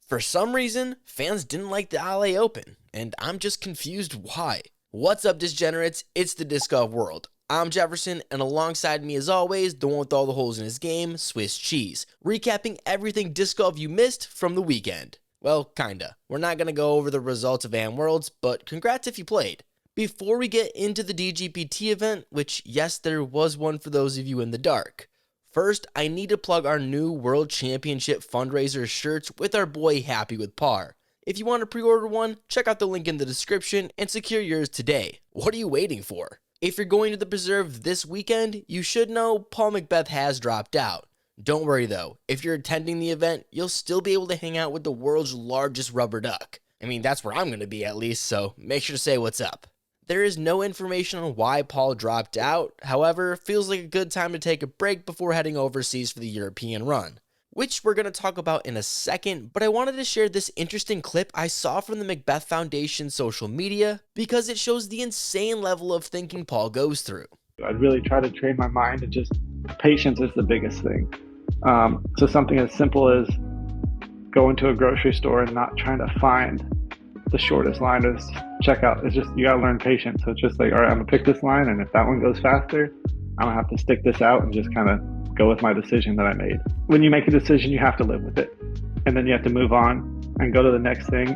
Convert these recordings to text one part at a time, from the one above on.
For some reason, fans didn't like the LA Open, and I'm just confused why. What's up, degenerates? It's the disc golf world. I'm Jefferson, and alongside me as always, the one with all the holes in his game, Swiss Cheese, recapping everything disc golf you missed from the weekend. Well, kinda. We're not gonna go over the results of AM Worlds, but congrats if you played. Before we get into the DGPT event, which yes, there was one for those of you in the dark. First, I need to plug our new World Championship Fundraiser shirts with our boy Happy with Par. If you want to pre-order one, check out the link in the description and secure yours today. What are you waiting for? If you're going to the Preserve this weekend, you should know Paul McBeth has dropped out. Don't worry though, if you're attending the event, you'll still be able to hang out with the world's largest rubber duck. I mean, that's where I'm going to be at least, so make sure to say what's up. There is no information on why Paul dropped out, however, it feels like a good time to take a break before heading overseas for the European run, which we're going to talk about in a second, but I wanted to share this interesting clip I saw from the McBeth Foundation social media because it shows the insane level of thinking Paul goes through. I really try to train my mind, and just patience is the biggest thing. So something as simple as going to a grocery store and not trying to find the shortest line to check out. It's just, you gotta learn patience. So it's just like, all right, I'm gonna pick this line, and if that one goes faster, I'm gonna have to stick this out and just kind of go with my decision that I made. When you make a decision, you have to live with it, and then you have to move on and go to the next thing,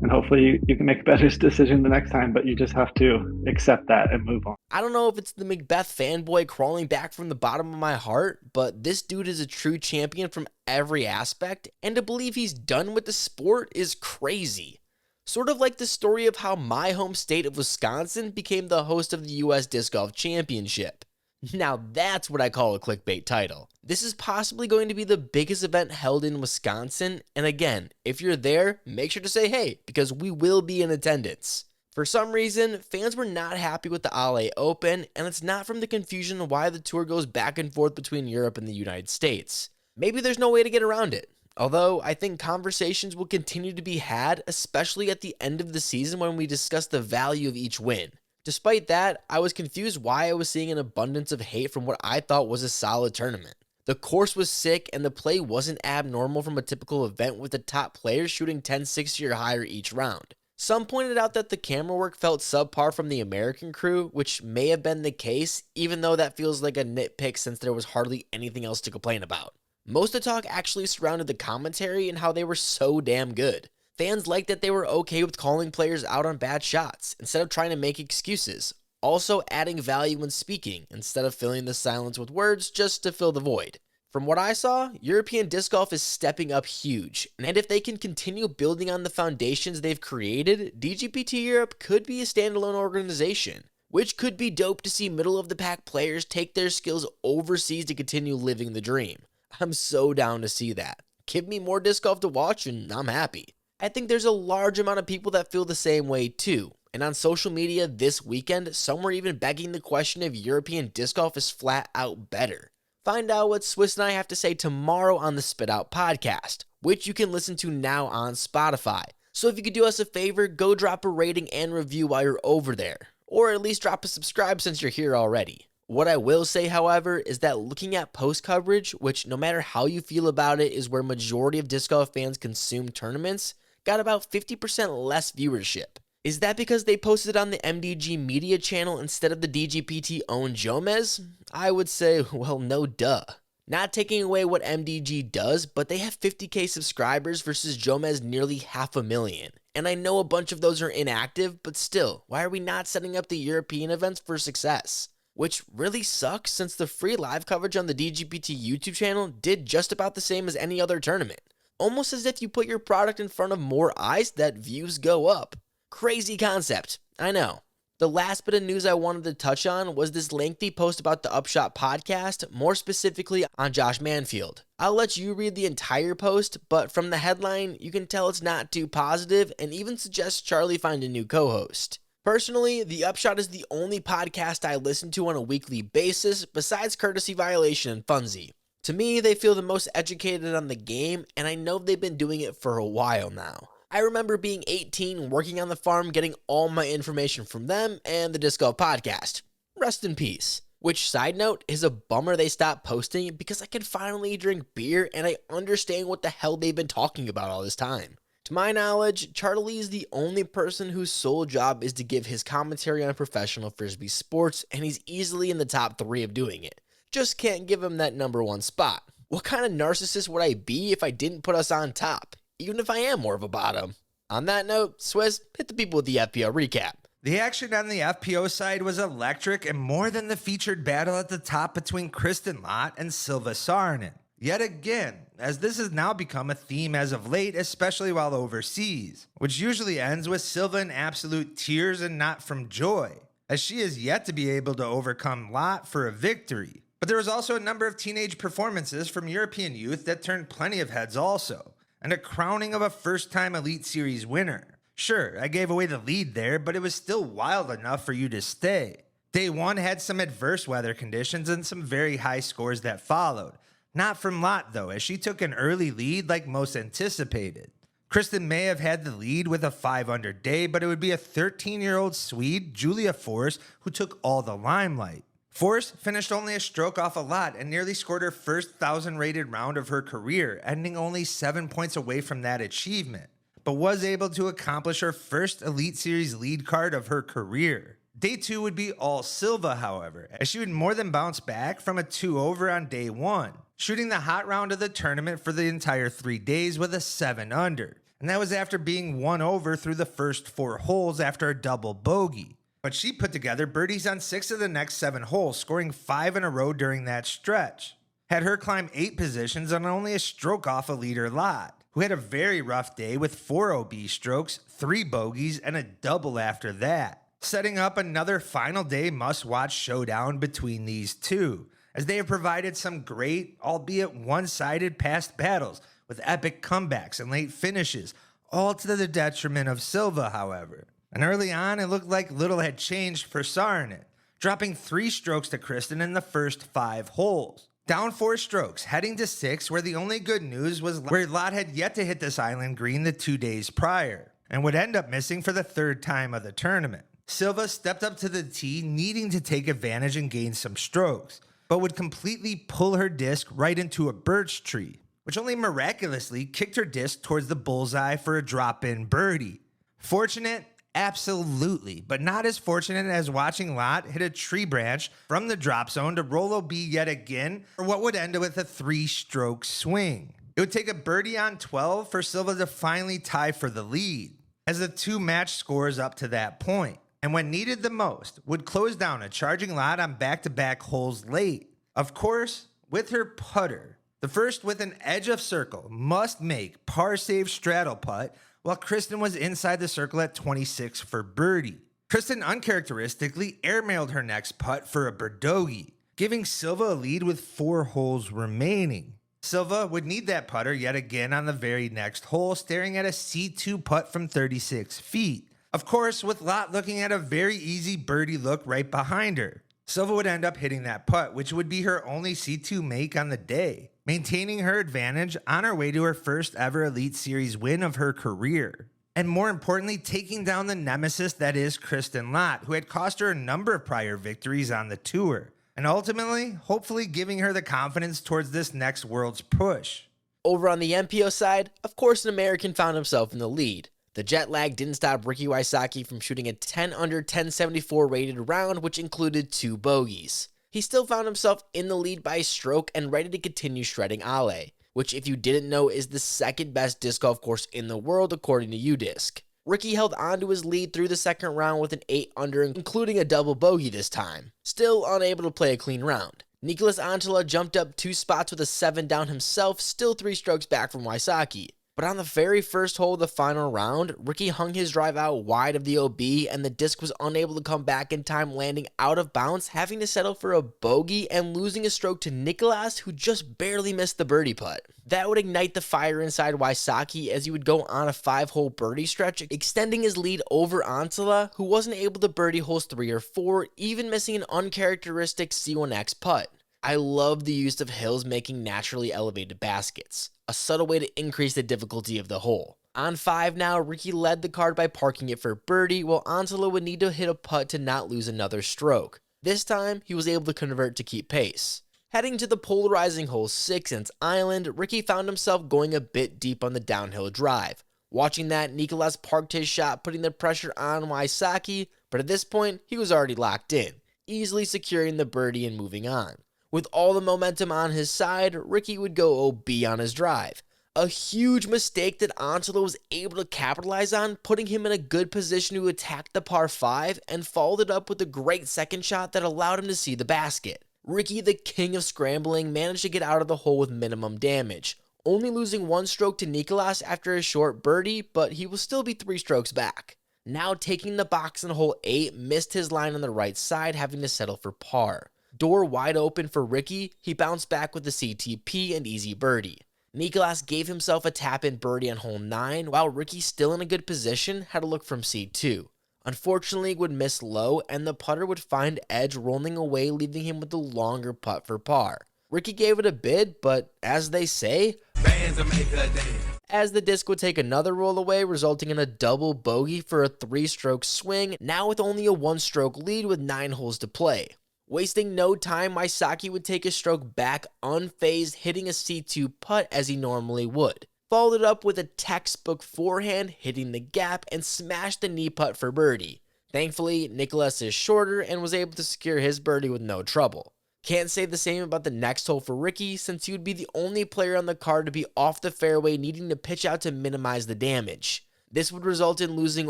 and hopefully you can make a better decision the next time, but you just have to accept that and move on. I don't know if it's the McBeth fanboy crawling back from the bottom of my heart, but this dude is a true champion from every aspect, and to believe he's done with the sport is crazy. Sort of like the story of how my home state of Wisconsin became the host of the US Disc Golf Championship. Now that's what I call a clickbait title. This is possibly going to be the biggest event held in Wisconsin, and again, if you're there, make sure to say hey, because we will be in attendance. For some reason, fans were not happy with the LA Open, and it's not from the confusion of why the tour goes back and forth between Europe and the United States. Maybe there's no way to get around it. Although, I think conversations will continue to be had, especially at the end of the season when we discuss the value of each win. Despite that, I was confused why I was seeing an abundance of hate from what I thought was a solid tournament. The course was sick, and the play wasn't abnormal from a typical event with the top players shooting 1060 or higher each round. Some pointed out that the camera work felt subpar from the American crew, which may have been the case, even though that feels like a nitpick since there was hardly anything else to complain about. Most of the talk actually surrounded the commentary and how they were so damn good. Fans liked that they were okay with calling players out on bad shots instead of trying to make excuses, also adding value when speaking instead of filling the silence with words just to fill the void. From what I saw, European disc golf is stepping up huge, and if they can continue building on the foundations they've created, DGPT Europe could be a standalone organization, which could be dope to see middle-of-the-pack players take their skills overseas to continue living the dream. I'm so down to see that. Give me more disc golf to watch and I'm happy. I think there's a large amount of people that feel the same way too. And on social media this weekend, some were even begging the question if European disc golf is flat out better. Find out what Swiss and I have to say tomorrow on the Spit Out podcast, which you can listen to now on Spotify. So if you could do us a favor, go drop a rating and review while you're over there. Or at least drop a subscribe since you're here already. What I will say, however, is that looking at post coverage, which no matter how you feel about it is where majority of disc golf fans consume tournaments, got about 50% less viewership. Is that because they posted on the MDG media channel instead of the DGPT owned Jomez? I would say, well, no duh. Not taking away what MDG does, but they have 50k subscribers versus Jomez nearly 500,000. And I know a bunch of those are inactive, but still, why are we not setting up the European events for success? Which really sucks since the free live coverage on the DGPT YouTube channel did just about the same as any other tournament. Almost as if you put your product in front of more eyes that views go up. Crazy concept, I know. The last bit of news I wanted to touch on was this lengthy post about the Upshot podcast, more specifically on Josh Manfield. I'll let you read the entire post, but from the headline, you can tell it's not too positive and even suggests Charlie find a new co-host. Personally, the Upshot is the only podcast I listen to on a weekly basis besides Courtesy Violation and Funzy. To me, they feel the most educated on the game, and I know they've been doing it for a while now. I remember being 18, working on the farm, getting all my information from them and the Disc Golf Podcast. Rest in peace. Which, side note, is a bummer they stopped posting because I can finally drink beer and I understand what the hell they've been talking about all this time. To my knowledge, Charlie is the only person whose sole job is to give his commentary on professional frisbee sports, and he's easily in the top 3 of doing it. Just can't give him that #1 spot. What kind of narcissist would I be if I didn't put us on top, even if I am more of a bottom? On that note, Swiss, hit the people with the FPO recap. The action on the FPO side was electric and more than the featured battle at the top between Kristen Lott and Silva Saarinen. Yet again, as this has now become a theme as of late, especially while overseas, which usually ends with Silva in absolute tears and not from joy, as she is yet to be able to overcome Lott for a victory. But there was also a number of teenage performances from European youth that turned plenty of heads also, and a crowning of a first-time Elite Series winner. Sure, I gave away the lead there, but it was still wild enough for you to stay. Day 1 had some adverse weather conditions and some very high scores that followed. Not from Lott though, as she took an early lead like most anticipated. Kristen may have had the lead with a 5-under day, but it would be a 13-year-old Swede, Julia Force, who took all the limelight. Force finished only a stroke off a Lott and nearly scored her first 1,000-rated round of her career, ending only 7 points away from that achievement, but was able to accomplish her first Elite Series lead card of her career. Day 2 would be all Silva, however, as she would more than bounce back from a 2-over on day 1, shooting the hot round of the tournament for the entire 3 days with a 7-under. And that was after being 1 over through the first 4 holes after a double bogey. But she put together birdies on 6 of the next 7 holes, scoring 5 in a row during that stretch. Had her climb 8 positions on only a stroke off a leader Lott, who had a very rough day with 4 OB strokes, 3 bogeys, and a double after that, setting up another final day must-watch showdown between these two, as they have provided some great, albeit one-sided past battles with epic comebacks and late finishes, all to the detriment of Silva, however. And early on, it looked like little had changed for Saarinen, dropping 3 strokes to Kristen in the first 5 holes. Down 4 strokes, heading to 6, where the only good news was where Lott had yet to hit this island green the 2 days prior, and would end up missing for the 3rd time of the tournament. Silva stepped up to the tee, needing to take advantage and gain some strokes, but would completely pull her disc right into a birch tree, which only miraculously kicked her disc towards the bullseye for a drop-in birdie. Fortunate? Absolutely, but not as fortunate as watching Lott hit a tree branch from the drop zone to roll OB yet again for what would end with a 3-stroke swing. It would take a birdie on 12 for Silva to finally tie for the lead, as the 2 matched scores up to that point, and when needed the most, would close down a charging Lott on back-to-back holes late. Of course, with her putter, the first with an edge of circle must-make par-save straddle putt, while Kristen was inside the circle at 26 for birdie. Kristen uncharacteristically airmailed her next putt for a birdogey, giving Silva a lead with 4 holes remaining. Silva would need that putter yet again on the very next hole, staring at a C2 putt from 36 feet. Of course, with Lott looking at a very easy birdie look right behind her. Silva would end up hitting that putt, which would be her only C2 make on the day, maintaining her advantage on her way to her first ever Elite Series win of her career. And more importantly, taking down the nemesis that is Kristen Lott, who had cost her a number of prior victories on the tour, and ultimately, hopefully giving her the confidence towards this next World's push. Over on the MPO side, of course an American found himself in the lead. The jet lag didn't stop Ricky Weissaki from shooting a 10-under 1074 rated round, which included 2 bogeys. He still found himself in the lead by a stroke and ready to continue shredding Ale, which if you didn't know is the 2nd best disc golf course in the world according to UDisc. Ricky held on to his lead through the 2nd round with an 8-under, including a double bogey this time, still unable to play a clean round. Nicholas Antela jumped up 2 spots with a 7 down himself, still 3 strokes back from Weissaki. But on the very first hole of the final round, Ricky hung his drive out wide of the OB and the disc was unable to come back in time, landing out of bounds, having to settle for a bogey and losing a stroke to Nicholas, who just barely missed the birdie putt. That would ignite the fire inside Weissaki as he would go on a 5-hole birdie stretch, extending his lead over Antela, who wasn't able to birdie holes 3 or 4, even missing an uncharacteristic C1X putt. I love the use of hills making naturally elevated baskets, a subtle way to increase the difficulty of the hole. On 5 now, Ricky led the card by parking it for birdie, while Antela would need to hit a putt to not lose another stroke. This time, he was able to convert to keep pace. Heading to the polarizing hole 6 and island, Ricky found himself going a bit deep on the downhill drive. Watching that, Nicolas parked his shot, putting the pressure on Weissaki, but at this point, he was already locked in, easily securing the birdie and moving on. With all the momentum on his side, Ricky would go OB on his drive. A huge mistake that Angelo was able to capitalize on, putting him in a good position to attack the par 5 and followed it up with a great second shot that allowed him to see the basket. Ricky, the king of scrambling, managed to get out of the hole with minimum damage, only losing 1 stroke to Nicolas after a short birdie, but he will still be 3 strokes back. Now taking the box in hole 8, missed his line on the right side, having to settle for par. Door wide open for Ricky, he bounced back with the CTP and easy birdie. Nicolas gave himself a tap-in birdie on hole 9, while Ricky, still in a good position, had to look from C2. Unfortunately, would miss low, and the putter would find edge, rolling away, leaving him with the longer putt for par. Ricky gave it a bid, but as they say, bands will make a day. As the disc would take another roll away, resulting in a double bogey for a 3-stroke swing, now with only a 1-stroke lead with 9 holes to play. Wasting no time, Weissaki would take a stroke back unfazed, hitting a C2 putt as he normally would. Followed it up with a textbook forehand, hitting the gap, and smashed the knee putt for birdie. Thankfully, Nicolas is shorter and was able to secure his birdie with no trouble. Can't say the same about the next hole for Ricky, since he would be the only player on the card to be off the fairway, needing to pitch out to minimize the damage. This would result in losing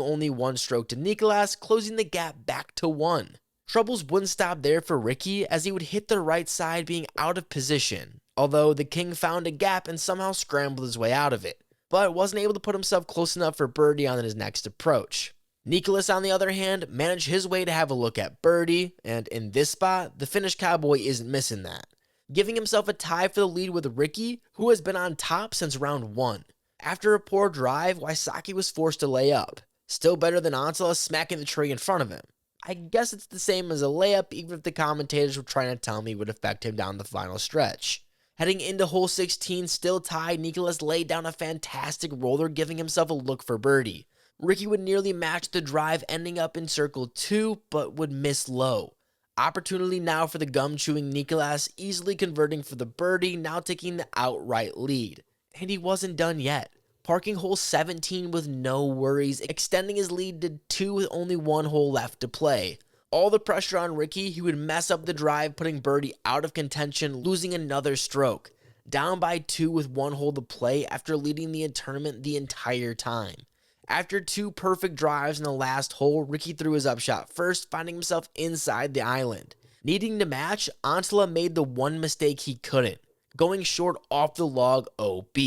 only 1 stroke to Nicolas, closing the gap back to 1. Troubles wouldn't stop there for Ricky, as he would hit the right side being out of position, although the king found a gap and somehow scrambled his way out of it, but wasn't able to put himself close enough for birdie on his next approach. Nicolas, on the other hand, managed his way to have a look at birdie, and in this spot, the Finnish cowboy isn't missing that, giving himself a tie for the lead with Ricky, who has been on top since round 1. After a poor drive, Weissaki was forced to lay up, still better than Antela smacking the tree in front of him. I guess it's the same as a layup, even if the commentators were trying to tell me it would affect him down the final stretch. Heading into hole 16, still tied, Nicolas laid down a fantastic roller, giving himself a look for birdie. Ricky would nearly match the drive, ending up in circle 2, but would miss low. Opportunity now for the gum-chewing Nicolas, easily converting for the birdie, now taking the outright lead. And he wasn't done yet, parking hole 17 with no worries, extending his lead to 2 with only 1 hole left to play. All the pressure on Ricky, he would mess up the drive, putting birdie out of contention, losing another stroke. Down by 2 with 1 hole to play after leading the tournament the entire time. After 2 perfect drives in the last hole, Ricky threw his upshot first, finding himself inside the island. Needing to match, Antela made the one mistake he couldn't, going short off the log OB.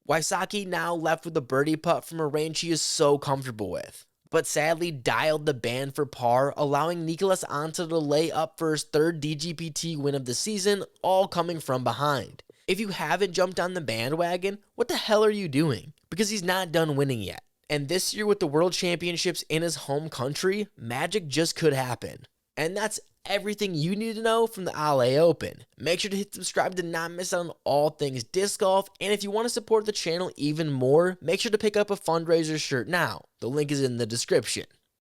Weissaki now left with a birdie putt from a range he is so comfortable with, but sadly dialed the band for par, allowing Nicolas Antela to lay up for his 3rd DGPT win of the season, all coming from behind. If you haven't jumped on the bandwagon, what the hell are you doing? Because he's not done winning yet. And this year with the World Championships in his home country, magic just could happen. And that's everything you need to know from the LA Open. Make sure to hit subscribe to not miss out on all things disc golf. And if you want to support the channel even more, make sure to pick up a Fundraiser shirt now. The link is in the description.